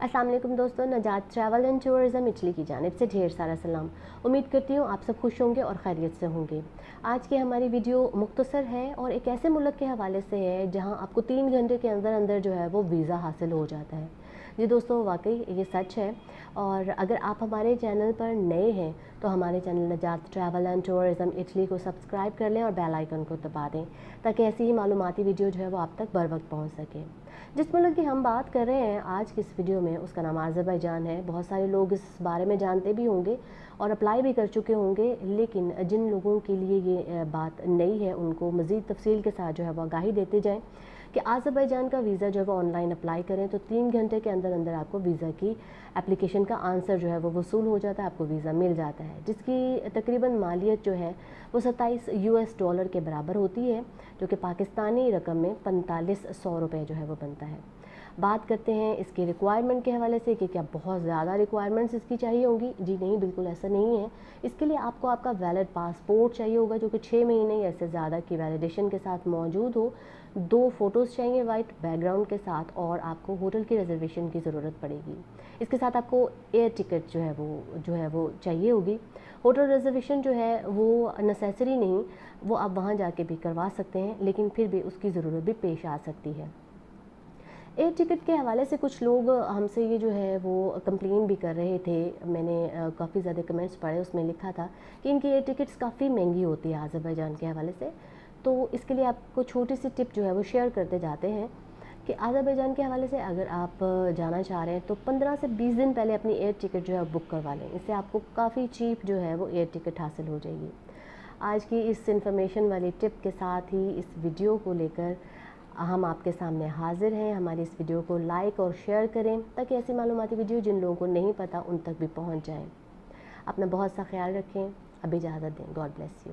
अस्सलाम वालेकुम दोस्तों, नजात ट्रैवल एंड टूरिज़्म इटली की जानिब से ढेर सारा सलाम। उम्मीद करती हूँ आप सब खुश होंगे और खैरियत से होंगे। आज की हमारी वीडियो मुख्तसर है और एक ऐसे मुल्क के हवाले से है जहाँ आपको 3 घंटे के अंदर अंदर जो है वो वीज़ा हासिल हो जाता है। जी दोस्तों, वाकई ये सच है। और अगर आप हमारे चैनल पर नए हैं तो हमारे channel Najat travel and tourism Italy को सब्सक्राइब कर लें और बेल आइकन को दबा दें ताकि ऐसी ही मालूमाती वीडियो जो है वो आप तक बर वक्त पहुँच सके। जिस मुल्क की हम बात कर रहे हैं आज की इस वीडियो में, उसका नाम अज़रबैजान है। बहुत सारे लोग इस बारे में जानते भी होंगे और अप्लाई भी कर चुके होंगे, लेकिन जिन लोगों के लिए ये बात नई है उनको मज़ीद तफसील के साथ जो है वो आगाही देते जाएँ कि अज़रबैजान का वीज़ा जो है वो ऑनलाइन अप्लाई करें तो 3 घंटे के अंदर अंदर आपको वीज़ा की एप्लीकेशन का आंसर जो है वो वसूल हो जाता है, आपको वीज़ा मिल जाता है, जिसकी तकरीबन मालियत जो है वो 27 US डॉलर के बराबर होती है, जो कि पाकिस्तानी रकम में 4500 रुपये जो है वो बनता है। बात करते हैं इसके रिक्वायरमेंट के हवाले से कि क्या बहुत ज़्यादा रिक्वायरमेंट्स इसकी चाहिए होंगी। जी नहीं, बिल्कुल ऐसा नहीं है। इसके लिए आपको आपका वैलिड पासपोर्ट चाहिए होगा जो कि 6 महीने या इससे ज़्यादा की वैलिडेशन के साथ मौजूद हो। 2 फ़ोटोज़ चाहिए वाइट बैकग्राउंड के साथ, और आपको होटल की रिजर्वेशन की ज़रूरत पड़ेगी। इसके साथ आपको एयर टिकट जो है वो चाहिए होगी। होटल रिजर्वेशन जो है वो नेसेसरी नहीं, वो आप वहाँ जाके भी करवा सकते हैं, लेकिन फिर भी उसकी ज़रूरत भी पेश आ सकती है। एयर टिकट के हवाले से कुछ लोग हमसे ये जो है वो कंप्लेन भी कर रहे थे। मैंने काफ़ी ज़्यादा कमेंट्स पढ़े, उसमें लिखा था कि इनकी एयर टिकट्स काफ़ी महंगी होती है अज़रबैजान के हवाले से। तो इसके लिए आपको छोटी सी टिप जो है वो शेयर करते जाते हैं कि अज़रबैजान के हवाले से अगर आप जाना चाह रहे हैं तो 15 से 20 दिन पहले अपनी एयर टिकट जो है बुक करवा लें। इससे आपको काफ़ी चीप जो है वो एयर टिकट हासिल हो जाएगी। आज की इस इन्फॉर्मेशन वाली टिप के साथ ही इस वीडियो को लेकर हम आपके सामने हाजिर हैं। हमारी इस वीडियो को लाइक और शेयर करें ताकि ऐसी मालूमाती वीडियो जिन लोगों को नहीं पता उन तक भी पहुंच जाएं। अपना बहुत सा ख्याल रखें। अभी इजाज़त दें। God bless you.